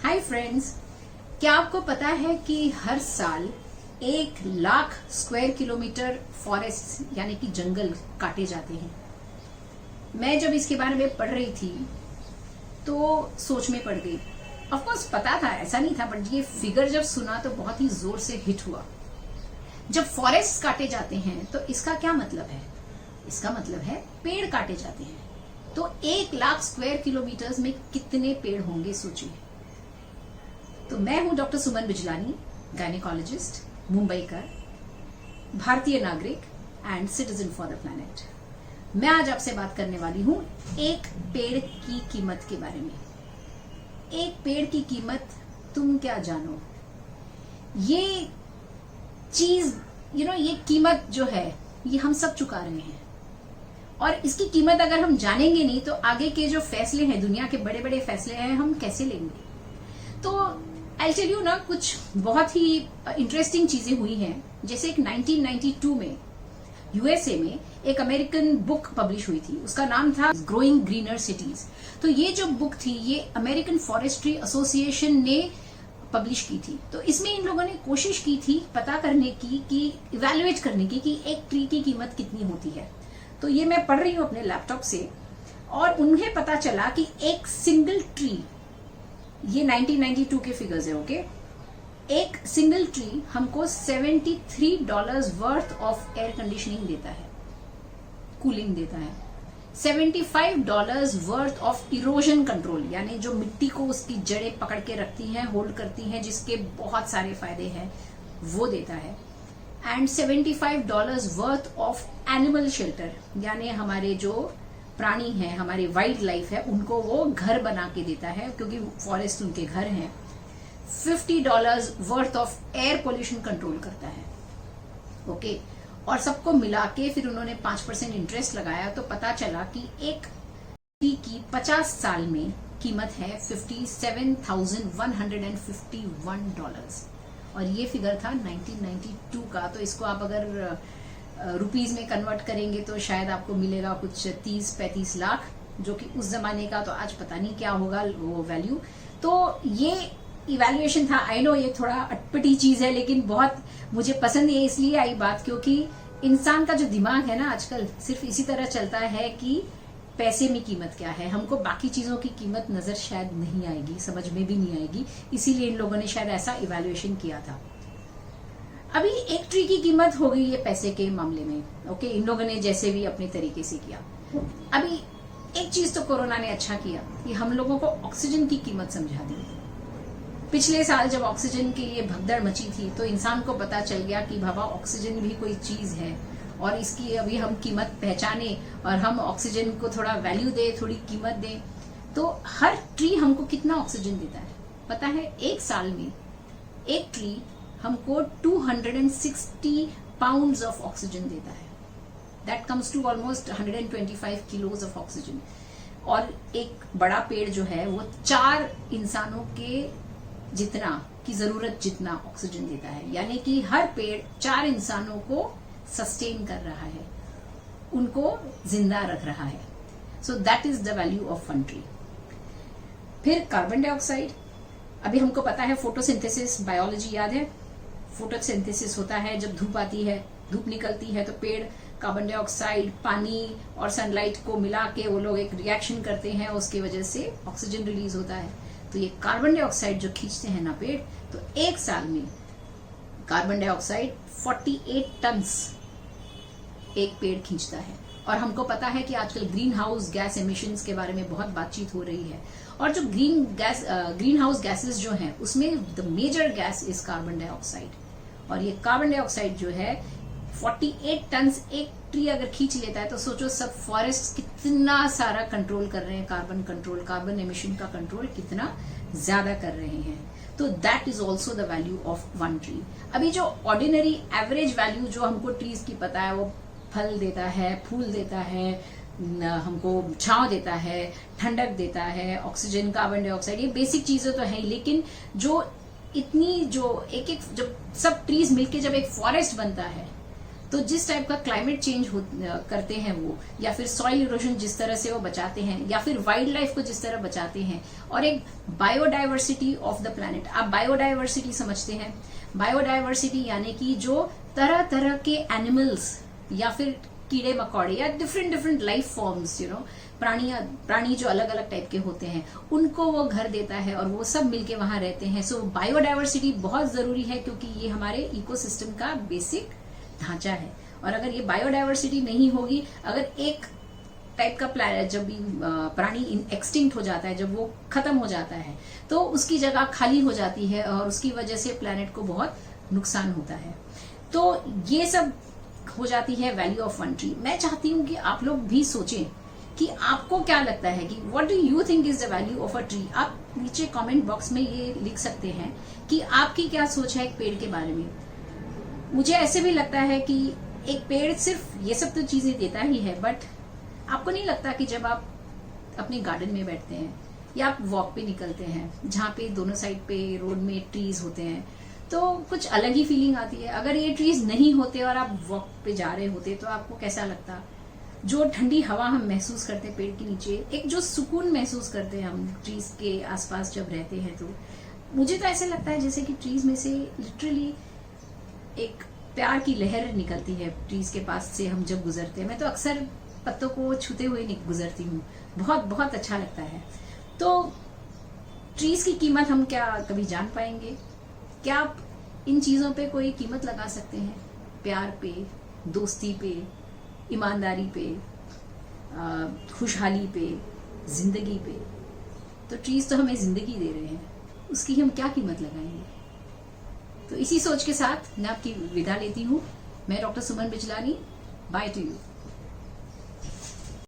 Hi friends, क्या आपको पता है कि हर साल 1 लाख स्क्वायर किलोमीटर फॉरेस्ट यानी कि जंगल काटे जाते हैं। मैं जब इसके बारे में पढ़ रही थी तो सोच में पड़ गई। ऑफ कोर्स पता था, ऐसा नहीं था, बट ये फिगर जब सुना तो बहुत ही जोर से हिट हुआ। जब फॉरेस्ट काटे जाते हैं तो इसका क्या मतलब है? इसका मतलब है पेड़ काटे जाते हैं। तो 1 लाख स्क्वायर किलोमीटर्स में कितने पेड़ होंगे, सोचिए। तो मैं हूं डॉक्टर सुमन बिजलानी, गायनेकोलॉजिस्ट, मुंबई का, भारतीय नागरिक and citizen for the planet. मैं आज आपसे बात करने वाली हूं एक पेड़ की कीमत के बारे में। एक पेड़ की कीमत तुम क्या जानो। ये चीज ये कीमत जो है ये हम सब चुका रहे हैं, और इसकी कीमत अगर हम जानेंगे नहीं तो आगे के जो फैसले हैं, दुनिया के बड़े बड़े फैसले हैं, हम कैसे लेंगे। तो आई टेल यू ना, कुछ बहुत ही इंटरेस्टिंग चीजें हुई हैं। जैसे एक 1992 में यूएसए में एक अमेरिकन बुक पब्लिश हुई थी, उसका नाम था ग्रोइंग ग्रीनर सिटीज। तो ये जो बुक थी ये अमेरिकन फॉरेस्ट्री एसोसिएशन ने पब्लिश की थी। तो इसमें इन लोगों ने कोशिश की थी पता करने की, कि इवेल्युएट करने की कि एक ट्री की कीमत कितनी होती है। तो ये मैं पढ़ रही हूँ अपने लैपटॉप से, और उन्हें पता चला कि एक सिंगल ट्री, ये 1992 के फिगर्स है, ओके, एक सिंगल ट्री हमको $73 वर्थ ऑफ एयर कंडीशनिंग देता है, कूलिंग देता है। $75 वर्थ ऑफ इरोजन कंट्रोल, यानी जो मिट्टी को उसकी जड़ें पकड़ के रखती हैं, होल्ड करती हैं, जिसके बहुत सारे फायदे हैं, वो देता है। And $75 worth of animal shelter, यानी हमारे जो प्राणी हैं, हमारी वाइल्ड लाइफ है, उनको वो घर बना के देता है, क्योंकि फॉरेस्ट उनके घर हैं। $50 worth of air pollution control करता है, ओके। और सबको मिला के फिर उन्होंने 5% इंटरेस्ट लगाया, तो पता चला कि एक ट्री की 50 साल में कीमत है $57,151, और ये फिगर था 1992 का। तो इसको आप अगर रुपीज में कन्वर्ट करेंगे तो शायद आपको मिलेगा कुछ 30-35 लाख, जो कि उस जमाने का, तो आज पता नहीं क्या होगा वो वैल्यू। तो ये इवैल्यूएशन था। आई नो ये थोड़ा अटपटी चीज है, लेकिन बहुत मुझे पसंद ये इसलिए आई बात, क्योंकि इंसान का जो दिमाग है ना आजकल सिर्फ इसी तरह चलता है कि पैसे में कीमत क्या है। हमको बाकी चीजों की कीमत नजर शायद नहीं आएगी, समझ में भी नहीं आएगी, इसीलिए इन लोगों ने शायद ऐसा इवैल्यूएशन किया था। अभी एक ट्री की कीमत हो गई है पैसे के मामले में, ओके, इन लोगों ने जैसे भी अपने तरीके से किया। अभी एक चीज तो कोरोना ने अच्छा किया कि हम लोगों को ऑक्सीजन की कीमत समझा दी। पिछले साल जब ऑक्सीजन के लिए भगदड़ मची थी तो इंसान को पता चल गया कि बाबा ऑक्सीजन भी कोई चीज है, और इसकी अभी हम कीमत पहचाने और हम ऑक्सीजन को थोड़ा वैल्यू दें, थोड़ी कीमत दें। तो हर ट्री हमको कितना ऑक्सीजन देता है पता है? एक साल में एक ट्री हमको 260 पाउंड्स ऑफ ऑक्सीजन देता है। That comes to almost 125 kilos of oxygen. और एक बड़ा पेड़ जो है वो 4 इंसानों के जितना की जरूरत जितना ऑक्सीजन देता है, यानी कि हर पेड़ 4 इंसानों को सस्टेन कर रहा है, उनको जिंदा रख रहा है। So that is the value of one tree. फिर कार्बन डाइऑक्साइड, अभी हमको पता है फोटोसिंथेसिस, बायोलॉजी याद है, फोटोसिंथेसिस होता है जब धूप आती है, धूप निकलती है तो पेड़ कार्बन डाइऑक्साइड, पानी और सनलाइट को मिला के वो लोग एक रिएक्शन करते हैं, उसकी वजह से ऑक्सीजन रिलीज होता है। तो ये कार्बन डाइऑक्साइड जो खींचते हैं ना पेड़, तो एक साल में कार्बन डाइऑक्साइड 48 टन्स एक पेड़ खींचता है। और हमको पता है कि आजकल ग्रीन हाउस गैस एमिशंस के बारे में बहुत बातचीत हो रही है, और जो ग्रीन हाउस गैसेस जो हैं उसमें the major gas is carbon dioxide. और ये कार्बन डाइऑक्साइड जो है 48 टन्स एक ट्री अगर खींच लेता है, तो सोचो सब फॉरेस्ट कितना सारा कंट्रोल कर रहे हैं, कार्बन एमिशन का कंट्रोल कितना ज्यादा कर रहे हैं। तो that is also the value of one tree. अभी जो ऑर्डिनरी एवरेज वैल्यू जो हमको ट्रीज की पता है, वो फल देता है, फूल देता है, हमको छांव देता है, ठंडक देता है, ऑक्सीजन, कार्बन डाइऑक्साइड, ये बेसिक चीजें तो है, लेकिन जो इतनी जो एक जब सब ट्रीज मिलके जब एक फॉरेस्ट बनता है, तो जिस टाइप का क्लाइमेट चेंज करते हैं वो, या फिर सॉइल इरोजन जिस तरह से वो बचाते हैं, या फिर वाइल्ड लाइफ को जिस तरह बचाते हैं, और एक बायोडाइवर्सिटी ऑफ द प्लैनेट। आप बायोडाइवर्सिटी समझते हैं? बायोडाइवर्सिटी यानी कि जो तरह तरह के एनिमल्स या फिर कीड़े मकोड़े या डिफरेंट लाइफ फॉर्म्स, प्राणी जो अलग अलग टाइप के होते हैं, उनको वो घर देता है और वो सब मिलके वहां रहते हैं। सो बायोडाइवर्सिटी बहुत जरूरी है, क्योंकि ये हमारे इकोसिस्टम का बेसिक ढांचा है। और अगर ये बायोडाइवर्सिटी नहीं होगी, अगर एक टाइप का प्लैनेट जब भी प्राणी एक्सटिंक्ट हो जाता है, जब वो खत्म हो जाता है, तो उसकी जगह खाली हो जाती है और उसकी वजह से प्लैनेट को बहुत नुकसान होता है। तो ये सब हो जाती है वैल्यू ऑफ वन ट्री। मैं चाहती हूं कि आप लोग भी सोचें कि आपको क्या लगता है, कि what do you think is the value of a tree. आप नीचे कमेंट बॉक्स में ये लिख सकते हैं कि आपकी क्या सोच है एक पेड़ के बारे में। मुझे ऐसे भी लगता है कि एक पेड़ सिर्फ ये सब तो चीजें देता ही है, बट आपको नहीं लगता कि जब आप अपने गार्डन में बैठते हैं या आप वॉक पे निकलते हैं, जहाँ पे दोनों साइड पे रोड में ट्रीज होते हैं, तो कुछ अलग ही फीलिंग आती है। अगर ये ट्रीज नहीं होते और आप वॉक पे जा रहे होते तो आपको कैसा लगता? जो ठंडी हवा हम महसूस करते हैं पेड़ के नीचे, एक जो सुकून महसूस करते हैं हम ट्रीज के आसपास जब रहते हैं, तो मुझे तो ऐसे लगता है जैसे कि ट्रीज में से लिटरली एक प्यार की लहर निकलती है। ट्रीज के पास से हम जब गुजरते हैं, मैं तो अक्सर पत्तों को छूते हुए गुजरती हूँ, बहुत बहुत अच्छा लगता है। तो ट्रीज की कीमत हम क्या कभी जान पाएंगे? क्या आप इन चीजों पे कोई कीमत लगा सकते हैं? प्यार पे, दोस्ती पे, ईमानदारी पे, खुशहाली पे, जिंदगी पे। तो ट्रीज तो हमें जिंदगी दे रहे हैं, उसकी हम क्या कीमत लगाएंगे? तो इसी सोच के साथ मैं आपकी विदा लेती हूँ। मैं doctor Suman Bijlani. By two you.